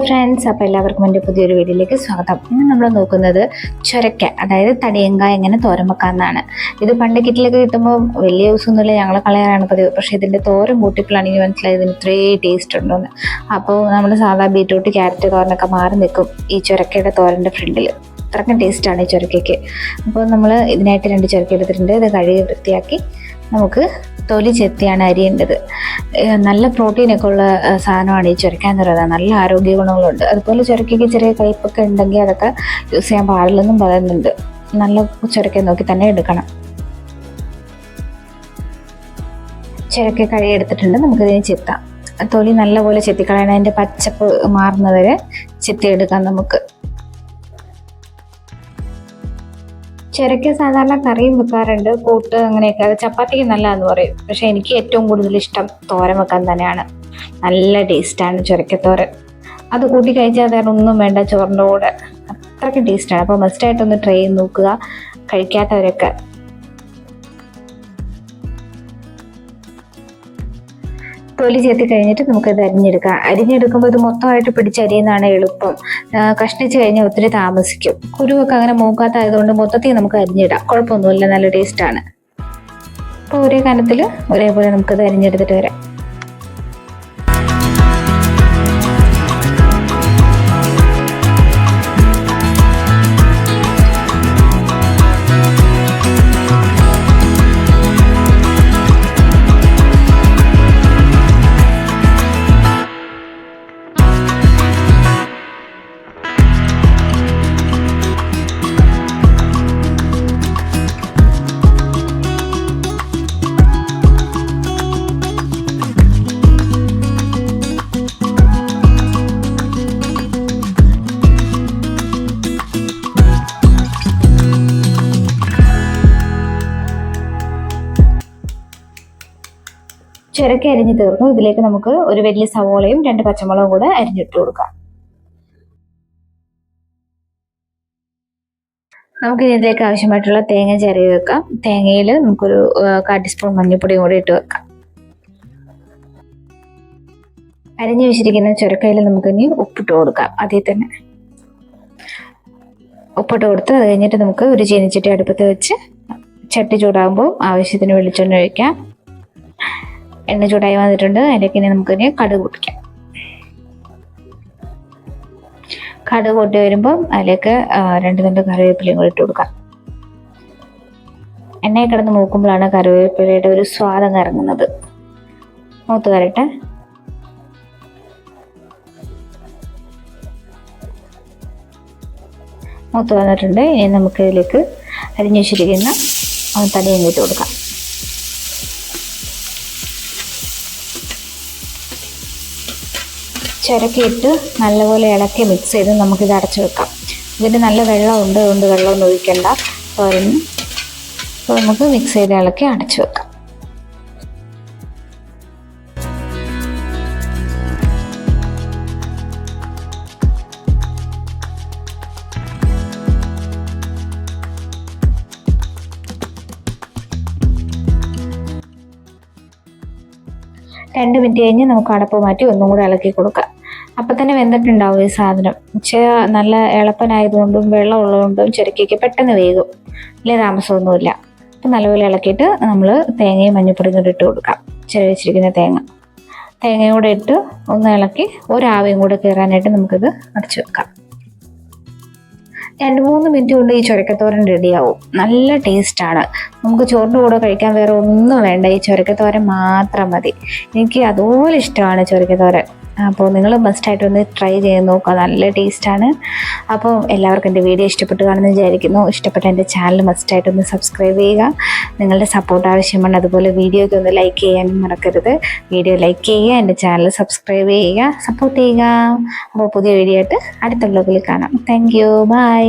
Friends, അപ്പോൾ എല്ലാവർക്കും എൻ്റെ പുതിയൊരു വീഡിയോയിലേക്ക് സ്വാഗതം. ഇന്ന് നമ്മൾ നോക്കുന്നത് ചുരക്ക, അതായത് തടിയങ്കായ എങ്ങനെ തോരൻ വെക്കാമെന്നാണ്. ഇത് പണ്ട് കിറ്റിലൊക്കെ കിട്ടുമ്പോൾ വലിയ യൂസൊന്നുമില്ല, ഞങ്ങൾ കളയാറാണ് പതിവ്. പക്ഷേ ഇതിൻ്റെ തോരൻ കൂട്ടിയപ്പോഴാണ് എനിക്ക് മനസ്സിലായത് ഇതിന് ഇത്രയും ടേസ്റ്റ് ഉണ്ടോയെന്ന്. അപ്പോൾ നമ്മൾ സാധാ ബീറ്റ്റൂട്ട് ക്യാരറ്റ് തോരനൊക്കെ മാറി നിൽക്കും ഈ ചുരക്കയുടെ തോരൻ്റെ ഫ്രണ്ടിൽ. അത്രയ്ക്കും ടേസ്റ്റാണ് ഈ ചുരക്കയ്ക്ക്. അപ്പോൾ നമ്മൾ ഇതിനായിട്ട് 2 ചുരക്ക എടുത്തിട്ടുണ്ട്. ഇത് കഴുകി വൃത്തിയാക്കി നമുക്ക് തൊലി ചെത്തിയാണ് അരിയേണ്ടത്. നല്ല പ്രോട്ടീനൊക്കെ ഉള്ള സാധനമാണ് ഈ ചുരക്ക എന്ന് പറയുന്നത്. നല്ല ആരോഗ്യ ഗുണങ്ങളുണ്ട്. അതുപോലെ ചുരക്കയ്ക്ക് ചെറിയ കയ്പ്പൊക്കെ ഉണ്ടെങ്കിൽ അതൊക്കെ യൂസ് ചെയ്യാൻ പാടില്ലെന്നും പറയുന്നുണ്ട്. നല്ല ചുരക്ക നോക്കി തന്നെ എടുക്കണം. ചുരക്ക കഴുകി എടുത്തിട്ടുണ്ട്. നമുക്കിതിന് ചെത്താം. തൊലി നല്ലപോലെ ചെത്തിക്കളയണം. അതിൻ്റെ പച്ചപ്പ് മാറുന്നവരെ ചെത്തിയെടുക്കാം നമുക്ക്. ചുരക്ക സാധാരണ കറിയും വെക്കാറുണ്ട്, കൂട്ട് അങ്ങനെയൊക്കെ. അത് ചപ്പാത്തിക്ക് നല്ലതെന്ന് പറയും. പക്ഷെ എനിക്ക് ഏറ്റവും കൂടുതൽ ഇഷ്ടം തോരൻ വെക്കാൻ തന്നെയാണ്. നല്ല ടേസ്റ്റാണ് ചുരക്കത്തോരൻ. അത് കൂട്ടി കഴിച്ചാൽ വേറെ ഒന്നും വേണ്ട ചോറിൻ്റെ കൂടെ. അത്രയ്ക്ക് ടേസ്റ്റാണ്. അപ്പോൾ മസ്റ്റായിട്ടൊന്ന് ട്രൈ ചെയ്ത് നോക്കുക, കഴിക്കാത്തവരൊക്കെ. തൊലി ചേർത്തി കഴിഞ്ഞിട്ട് നമുക്കത് അരിഞ്ഞെടുക്കാം. അരിഞ്ഞെടുക്കുമ്പോൾ ഇത് മൊത്തമായിട്ട് പിടിച്ചരിയുന്നതാണ് എളുപ്പം. കഷ്ണിച്ച് കഴിഞ്ഞാൽ ഒത്തിരി താമസിക്കും. കുരുവൊക്കെ അങ്ങനെ മൂക്കാത്തതായതുകൊണ്ട് മൊത്തത്തിൽ നമുക്ക് അരിഞ്ഞിടാം, കുഴപ്പമൊന്നുമില്ല, നല്ല ടേസ്റ്റാണ്. അപ്പോൾ ഒരേ കനത്തിൽ ഒരേപോലെ നമുക്കത് അരിഞ്ഞെടുത്തിട്ട് വരാം. ചുരക്ക അരിഞ്ഞ് തീർന്നു. ഇതിലേക്ക് നമുക്ക് ഒരു വലിയ സവോളയും 2 പച്ചമുളകും കൂടെ അരിഞ്ഞിട്ട് കൊടുക്കാം. നമുക്ക് ഇതിലേക്ക് ആവശ്യമായിട്ടുള്ള തേങ്ങ ചിരവി വെക്കാം. തേങ്ങയിൽ നമുക്കൊരു 1/4 ടീസ്പൂൺ മഞ്ഞൾപ്പൊടിയും കൂടി ഇട്ട് വെക്കാം. അരിഞ്ഞു വെച്ചിരിക്കുന്ന ചുരക്കയിൽ നമുക്കിനി ഉപ്പിട്ട് കൊടുക്കാം. അതിൽ തന്നെ ഉപ്പിട്ട് കൊടുത്ത് അത് കഴിഞ്ഞിട്ട് നമുക്ക് ഒരു ചീനിച്ചട്ടി അടുപ്പത്ത് വെച്ച് ചട്ടി ചൂടാകുമ്പോൾ ആവശ്യത്തിന് വെളിച്ചെണ്ണ ഒഴിക്കാം. എണ്ണ ചൂടായി വന്നിട്ടുണ്ട്. അതിലേക്ക് ഇനി നമുക്കിനി കടുക് പൊട്ടിക്കാം. കടുക് പൊട്ടി വരുമ്പം അതിലേക്ക് 2 തണ്ട് കറിവേപ്പിലയും കൂടി ഇട്ട് കൊടുക്കാം. എണ്ണയിൽ കിടന്ന് മൂക്കുമ്പോഴാണ് കറിവേപ്പിലയുടെ ഒരു സ്വാദം ഇറങ്ങുന്നത്. മൂത്ത് വരട്ടെ. മൂത്ത് വന്നിട്ടുണ്ട്. ഇനി നമുക്ക് ഇതിലേക്ക് അരിഞ്ഞു വെച്ചിരിക്കുന്ന തടിയും ഇട്ട് കൊടുക്കാം. ചുരക്കിയിട്ട് നല്ലപോലെ ഇളക്കി മിക്സ് ചെയ്ത് നമുക്കിത് അടച്ചു വെക്കാം. ഇതിന് നല്ല വെള്ളമുണ്ട്, അതുകൊണ്ട് വെള്ളമൊന്നും ഒഴിക്കണ്ട തോരന്. അപ്പോൾ നമുക്ക് മിക്സ് ചെയ്ത് ഇളക്കി അടച്ചു വെക്കാം. രണ്ട് മിനിറ്റ് കഴിഞ്ഞ് നമുക്ക് അടപ്പ് മാറ്റി ഒന്നും കൂടെ ഇളക്കി കൊടുക്കാം. അപ്പം തന്നെ വെന്തിട്ടുണ്ടാവും ഈ സാധനം. നല്ല എളുപ്പനായതുകൊണ്ടും വെള്ളം ഉള്ളതുകൊണ്ടും ചുരക്കയ്ക്ക് പെട്ടെന്ന് വേകും, വലിയ താമസമൊന്നുമില്ല. അപ്പം നല്ലപോലെ ഇളക്കിയിട്ട് നമ്മൾ തേങ്ങയും മഞ്ഞൾപ്പൊടിയും കൂടി ഇട്ട് കൊടുക്കാം. ചിരവി വെച്ചിരിക്കുന്ന തേങ്ങയും കൂടെ ഇട്ട് ഒന്ന് ഇളക്കി ഒരാവിയും കൂടെ കയറാനായിട്ട് നമുക്കിത് അടച്ചു വെക്കാം. 2-3 മിനിറ്റ് കൊണ്ട് ഈ ചുരക്കത്തോരൻ റെഡിയാവും. നല്ല ടേസ്റ്റാണ്. നമുക്ക് ചോറിൻ്റെ കൂടെ കഴിക്കാൻ വേറെ ഒന്നും വേണ്ട, ഈ ചുരക്കത്തോരൻ മാത്രം മതി. എനിക്ക് അതുപോലെ ഇഷ്ടമാണ് ചുരക്കത്തോരൻ. അപ്പോൾ നിങ്ങൾ മസ്റ്റായിട്ടൊന്ന് ട്രൈ ചെയ്ത് നോക്കുക, നല്ല ടേസ്റ്റാണ്. അപ്പോൾ എല്ലാവർക്കും എൻ്റെ വീഡിയോ ഇഷ്ടപ്പെട്ട് കാണുമെന്ന് വിചാരിക്കുന്നു. ഇഷ്ടപ്പെട്ട എൻ്റെ ചാനൽ മസ്റ്റായിട്ടൊന്ന് സബ്സ്ക്രൈബ് ചെയ്യുക. നിങ്ങളുടെ സപ്പോർട്ട് ആവശ്യമാണ്. അതുപോലെ വീഡിയോയ്ക്ക് ഒന്ന് ലൈക്ക് ചെയ്യാനും മറക്കരുത്. വീഡിയോ ലൈക്ക് ചെയ്യുക, എൻ്റെ ചാനൽ സബ്സ്ക്രൈബ് ചെയ്യുക, സപ്പോർട്ട് ചെയ്യുക. അപ്പോൾ പുതിയ വീഡിയോ ആയിട്ട് അടുത്ത വ്ലോഗിൽ കാണാം. Thank you, by.